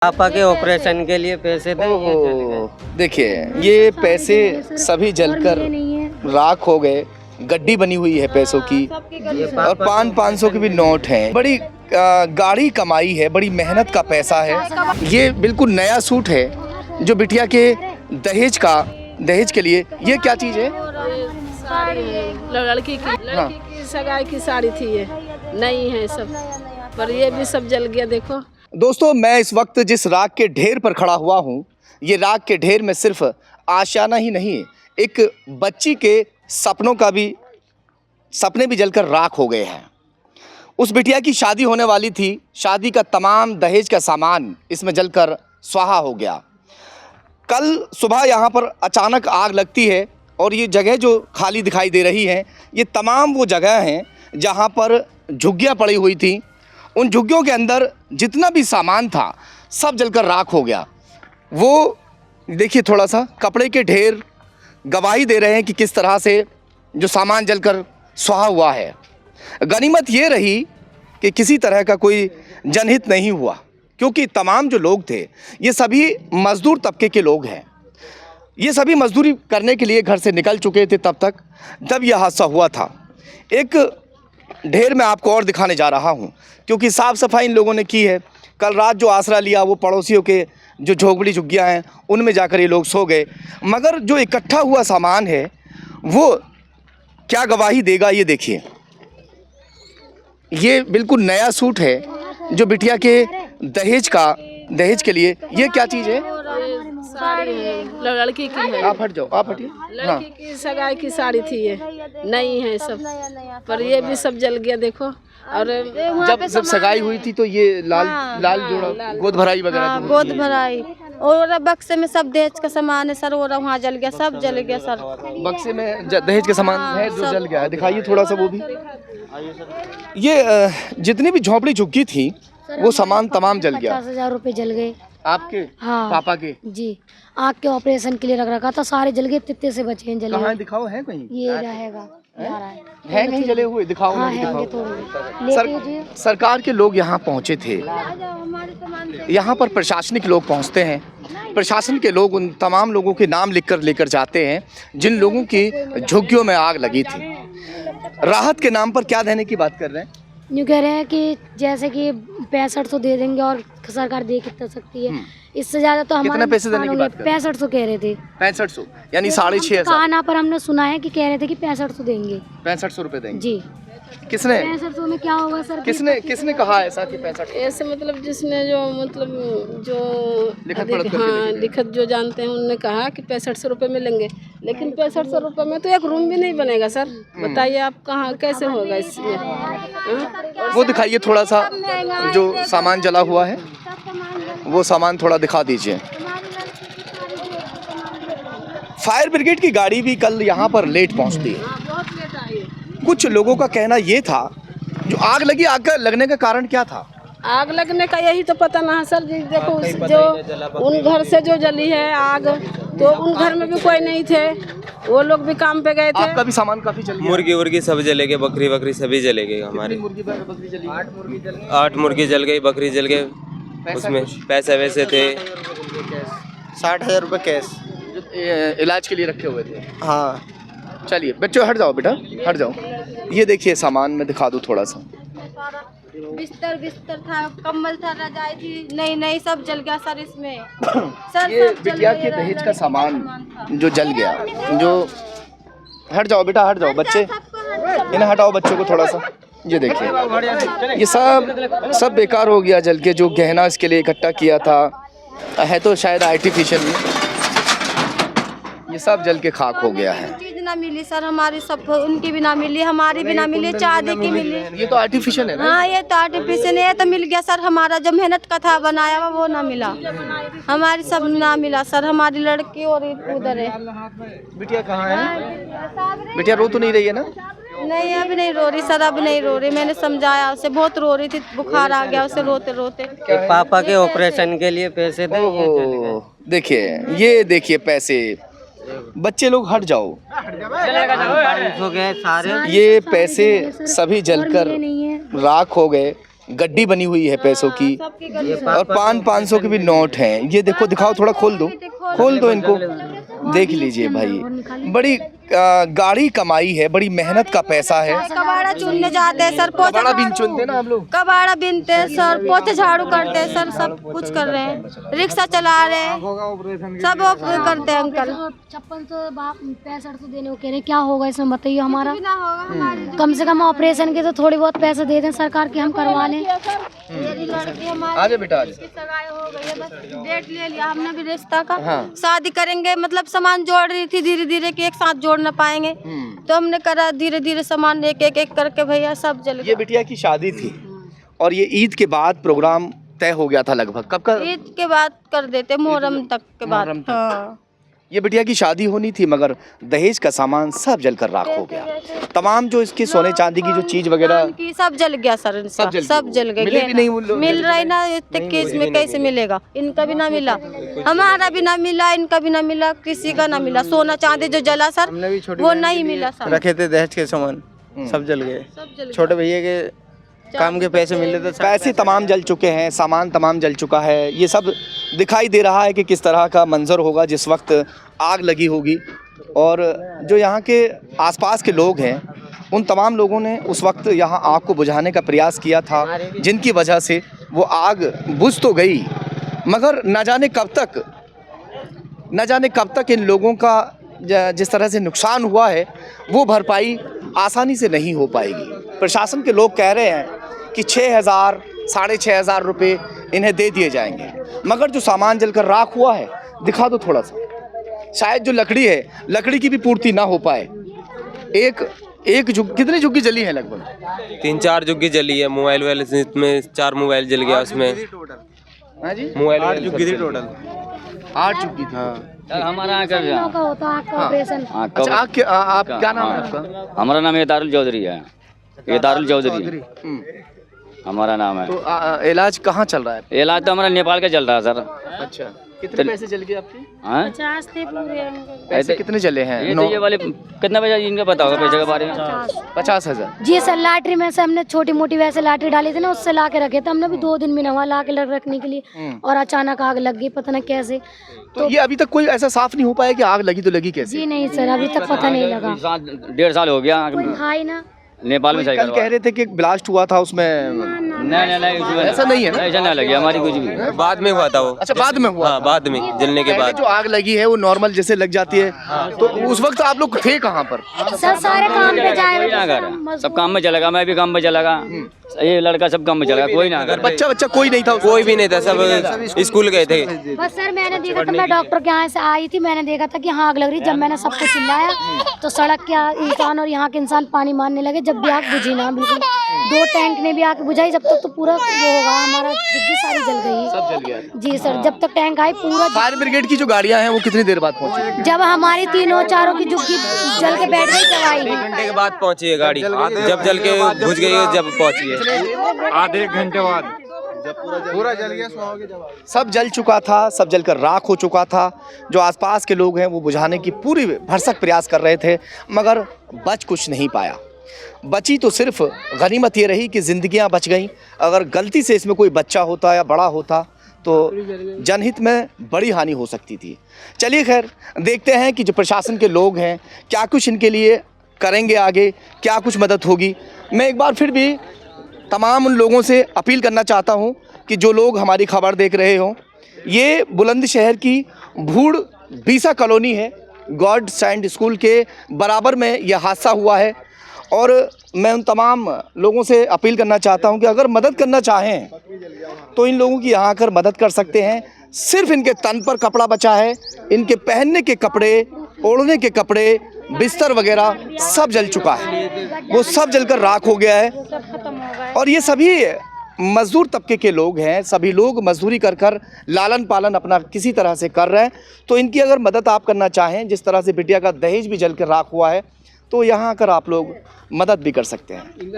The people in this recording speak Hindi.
पापा के ऑपरेशन के लिए पैसे थे। देखिए ये पैसे सभी जलकर राख हो गए। गड्डी बनी हुई है पैसों की और 500 के भी नोट हैं। बड़ी गाढ़ी कमाई है, बड़ी मेहनत का पैसा है। ये बिल्कुल नया सूट है जो बिटिया के दहेज के लिए। ये क्या चीज़ है? लड़की की सगाई की साड़ी थी, ये नई है सब, पर ये भी सब जल गया। देखो दोस्तों, मैं इस वक्त जिस राख के ढेर पर खड़ा हुआ हूँ, ये राख के ढेर में सिर्फ आशियाना ही नहीं, एक बच्ची के सपने भी जलकर राख हो गए हैं। उस बिटिया की शादी होने वाली थी, शादी का तमाम दहेज का सामान इसमें जलकर स्वाहा हो गया। कल सुबह यहाँ पर अचानक आग लगती है और ये जगह जो खाली दिखाई दे रही है, ये तमाम वो जगह हैं जहाँ पर झुग्गियाँ पड़ी हुई थी। उन झुग्गियों के अंदर जितना भी सामान था सब जलकर राख हो गया। वो देखिए, थोड़ा सा कपड़े के ढेर गवाही दे रहे हैं कि किस तरह से जो सामान जलकर स्वाहा हुआ है। गनीमत ये रही कि किसी तरह का कोई जनहित नहीं हुआ, क्योंकि तमाम जो लोग थे ये सभी मजदूर तबके के लोग हैं। ये सभी मजदूरी करने के लिए घर से निकल चुके थे जब यह हादसा हुआ था। एक ढेर मैं आपको और दिखाने जा रहा हूं, क्योंकि साफ़ सफाई इन लोगों ने की है। कल रात जो आसरा लिया वो पड़ोसियों के जो झोंपड़ी झुग्गियाँ हैं उनमें जाकर ये लोग सो गए। मगर जो इकट्ठा हुआ सामान है वो क्या गवाही देगा, ये देखिए। ये बिल्कुल नया सूट है जो बिटिया के दहेज के लिए। ये क्या चीज़ है? साड़ी है, लड़की की है। आप हट जाओ, आप हटिए। लड़की की सगाई की साड़ी थी, ये नई है सब, पर ये भी सब जल गया। देखो, और जब सगाई हुई थी तो ये लाल जोड़ा गोद भराई वगैरह थी। गोद भराई और बक्से में सब दहेज का सामान है सर, वो वहाँ जल गया, सब जल गया सर। बक्से में दहेज का सामान है जो जल गया है। दिखाइए थोड़ा सा वो भी। ये जितनी भी झोंपड़ी झुग्गी थी वो सामान तमाम जल गया। 50,000 रुपए जल गए आपके? हाँ, पापा के जी। आँख के ऑपरेशन के लिए रख रखा था, सारे जल गए, तित्ते से बचे हैं जले। कहाँ दिखाओ, है कहीं? ये रहेगा, है कहीं जले हुए? दिखाओ। हाँ, सरकार के लोग यहाँ पहुँचे थे। यहाँ पर प्रशासनिक लोग पहुँचते हैं। प्रशासन के लोग उन तमाम लोगों के नाम लिखकर लेकर जाते हैं जिन लोगों की झुग्गियों में आग लगी थी। राहत के नाम पर क्या देने की बात कर रहे हैं? यूँ कह रहे हैं कि जैसे कि 6500 दे देंगे और सरकार दे कितना सकती है, इससे ज्यादा तो हमारे पैसे देने की बात कर रहे हैं? 6500 कह रहे थे। 6500 यानी 6,500 खाना पर हमने सुना है कि कह रहे थे कि 6500 देंगे। 6500 रुपए देंगे जी। किसने? 6500 में क्या होगा सर? किसने कहा ऐसा कि 6500? ऐसे मतलब जिसने जो लिखत जो जानते हैं उनने कहा कि 6500 रुपये मिलेंगे, लेकिन 6500 रुपये में तो एक रूम भी नहीं बनेगा सर। बताइए आप कहाँ कैसे होगा इसमें? वो दिखाइए थोड़ा सा, जो सामान जला हुआ है वो सामान थोड़ा दिखा दीजिए। फायर ब्रिगेड की गाड़ी भी कल यहाँ पर लेट पहुँचती है। बहुत लेट आई। कुछ लोगों का कहना ये था जो आग लगी, आग का लगने का कारण क्या था? आग लगने का यही तो पता ना है सर जी। देखो जो उन घर से जो जली है आग, तो उन घर में भी कोई नहीं थे, वो लोग भी काम पे गए थे। आपका भी सामान काफी जल गया। मुर्गी सब जले गए, बकरी सभी जले गए हमारे। 8 मुर्गी जल गई, बकरी जल गए। उसमें पैसे वैसे थे 60,000 रुपये कैश जो इलाज के लिए रखे हुए थे। हाँ। चलिए बच्चों हट जाओ, बेटा हट जाओ। ये देखिए सामान में दिखा दूँ थोड़ा सा। बिस्तर था, कम्बल था, रजाई थी, नहीं सब जल गया सर इसमें। सर ये बिटिया के दहेज का सामान जो जल गया। जो हट जाओ बेटा, हट जाओ बच्चे, इन्हें हटाओ बच्चों को थोड़ा सा। ये देखिए, ये सब बेकार हो गया जल के। जो गहना इसके लिए इकट्ठा किया था है तो शायद आर्टिफिशियल, ये सब जल के खाक हो गया है। चीज ना मिली सर हमारी, सब उनकी भी ना मिली, हमारी भी ना मिली, चांदी की मिली। ये तो आर्टिफिशियल है ना? हाँ, ये तो आर्टिफिशियल है, तो मिल गया सर। हमारा जो मेहनत का था बनाया हुआ वो ना मिला, हमारी सब ना मिला सर। हमारी लड़की और उधर है। बिटिया कहाँ है? बिटिया रो तो नहीं रही है ना? नहीं, अब नहीं रो रही सर, अब नहीं रो रही। मैंने समझाया उसे, बहुत रो रही थी, बुखार आ गया उसे रोते रोते। पापा के ऑपरेशन के लिए पैसे थे। देखिए, ये देखिए पैसे। बच्चे लोग हट जाओ। 500 के सारे। ये पैसे सभी जलकर राख हो गए। गड्डी बनी हुई है पैसों की, और 500 के भी नोट हैं। ये देखो, दिखाओ, थोड़ा खोल दो इनको, देख लीजिए भाई। बड़ी गाढ़ी कमाई है, बड़ी मेहनत का पैसा है। कबाड़ा चुनने जाते हैं सर, कबाड़ा बिन चुनते ना आप लोग, कबाड़ा बिनते हैं सर, पोछे झाड़ू करते हैं सर, सब कुछ कर रहे हैं, रिक्शा चला रहे हैं, सब करते हैं अंकल। 65 देने को कह रहे हैं, क्या होगा इसमें बताइए हमारा? कम से कम ऑपरेशन के तो थोड़ी बहुत पैसे दे दें सरकार के, हम करवा लें। आजा बेटा, आजा। सगाई हो गई है, बस डेट ले लिया हमने भी रिश्ता का। शादी करेंगे, मतलब सामान जोड़ रही थी धीरे धीरे कि एक साथ जोड़ न पाएंगे, तो हमने करा धीरे धीरे सामान एक एक करके, भैया सब जल गया। ये बिटिया की शादी थी और ये ईद के बाद प्रोग्राम तय हो गया था लगभग। कब का? ईद के बाद कर देते, मुहर्रम तक के बाद। हाँ। ये बिटिया की शादी होनी थी, मगर दहेज का सामान सब जलकर राख हो गया। तमाम जो इसके सोने चांदी की जो चीज वगैरह की सब जल गया सर, इनका सब जल गया। मिले भी नहीं उन लोग? मिल रहा है ना, इतने केस में कैसे मिलेगा? इनका भी ना मिला, हमारा भी ना मिला, इनका भी ना मिला, किसी का ना मिला। सोना चांदी जो जला सर, वो नहीं मिला सर। रखे थे दहेज के सामान, सब जल गए। छोटे भैया के काम के पैसे मिले थे, पैसे तमाम जल चुके हैं, सामान तमाम जल चुका है। ये सब दिखाई दे रहा है कि किस तरह का मंजर होगा जिस वक्त आग लगी होगी। और जो यहाँ के आसपास के लोग हैं, उन तमाम लोगों ने उस वक्त यहाँ आग को बुझाने का प्रयास किया था, जिनकी वजह से वो आग बुझ तो गई, मगर न जाने कब तक इन लोगों का जिस तरह से नुकसान हुआ है वो भरपाई आसानी से नहीं हो पाएगी। प्रशासन के लोग कह रहे हैं कि 6,000 साढ़े 6,000 रुपये इन्हें दे दिए जाएंगे, मगर जो सामान जलकर राख हुआ है, दिखा दो थोड़ा सा, शायद जो लकड़ी है, लकड़ी की भी पूर्ति ना हो पाए। एक कितनी झुग्गी जली है? लगभग 3-4 झुग्गी जली है। मोबाइल में 4 मोबाइल जल गया उसमें। हाँ जी, मोबाइल 8 झुग्गी थी टोटल। 8 झुग्गी थी। हमारा का होता है आपका ऑपरेशन। अच्छा, आप क्या नाम है आपका? हमारा नाम एदारुल चौधरी है। एदारुल चौधरी हमारा नाम है। तो इलाज कहाँ चल रहा है? इलाज तो हमारा नेपाल का चल रहा है सर। अच्छा, कितने पैसे जल गए आपके? 50 थे पूरे। पैसे कितने जले हैं? ये वाले कितना पैसा इनका पता होगा पैसे के बारे में? 50,000। जी सर, लॉटरी में से हमने छोटी मोटी वैसे लॉटरी डाली थी ना, उससे ला के रखे थे हमने भी 2 दिन में नवा ला के रखने के लिए, और अचानक आग लग गई, पता नहीं कैसे। तो ये अभी तक कोई ऐसा साफ नहीं हो पाया कि आग लगी तो लगी कैसे? जी नहीं सर, अभी तक पता नहीं लगा। 1.5 साल हो गया। कोई था ही ना। नेपाल में कल कह रहे थे कि ब्लास्ट हुआ था उसमें। नहीं ऐसा नहीं है ना? ऐसा नहीं लगी हमारी कुछ भी। बाद में हुआ था वो। अच्छा, बाद में हुआ? हाँ, बाद में जलने के बाद। जो आग लगी है वो नॉर्मल जैसे लग जाती है, तो उस वक्त आप लोग थे कहाँ पर? सर सारे काम पे जाए, सब काम में चलेगा, मैं भी काम में चलेगा, ये लड़का सब काम में चलेगा, कोई ना अगर बच्चा कोई नहीं था? कोई भी नहीं था, सब स्कूल गए थे। बस सर मैंने देखा था, मैं डॉक्टर के यहाँ से आई थी, मैंने देखा था कि हाँ आग लग रही। जब मैंने सबको चिल्लाया तो सड़क के इंसान और यहाँ के इंसान पानी मारने लगे, जब भी आग बुझी ना बिल्कुल। 2 टैंक ने भी आग बुझाई, जब तक तो पूरा वो होगा, हमारा झुग्गी सारी जल गई। सब जल गया? जी सर, जब तक टैंक आई पूरा। फायर ब्रिगेड की जो गाड़ियाँ हैं वो कितनी देर बाद पहुँची? जब हमारी 3-4 की झुग्गी जल के बैठ गई तब आई। 1 घंटे के बाद पहुंची है गाड़ी, जब जल के बुझ गई है, जब पहुंची है। आधे 1 घंटे बाद पूरा जल गया। सब जल चुका था, सब जलकर राख हो चुका था। जो आसपास के लोग हैं वो बुझाने की पूरी भरसक प्रयास कर रहे थे, मगर बच कुछ नहीं पाया। बची तो सिर्फ गनीमत ये रही कि ज़िंदगियां बच गईं। अगर गलती से इसमें कोई बच्चा होता या बड़ा होता तो जनहित में बड़ी हानि हो सकती थी। चलिए खैर, देखते हैं कि जो प्रशासन के लोग हैं क्या कुछ इनके लिए करेंगे, आगे क्या कुछ मदद होगी। मैं एक बार फिर भी तमाम उन लोगों से अपील करना चाहता हूं कि जो लोग हमारी खबर देख रहे हों, ये बुलंदशहर की भूड़ बीसा कॉलोनी है, गॉड सैंड स्कूल के बराबर में यह हादसा हुआ है। और मैं उन तमाम लोगों से अपील करना चाहता हूं कि अगर मदद करना चाहें तो इन लोगों की यहाँ आकर मदद कर सकते हैं। सिर्फ इनके तन पर कपड़ा बचा है, इनके पहनने के कपड़े, ओढ़ने के कपड़े, बिस्तर वगैरह सब जल चुका है, वो सब जलकर राख हो गया है। और ये सभी मजदूर तबके के लोग हैं, सभी लोग मजदूरी कर कर लालन पालन अपना किसी तरह से कर रहे हैं। तो इनकी अगर मदद आप करना चाहें, जिस तरह से बिटिया का दहेज भी जलकर राख हुआ है, तो यहाँ आकर आप लोग मदद भी कर सकते हैं।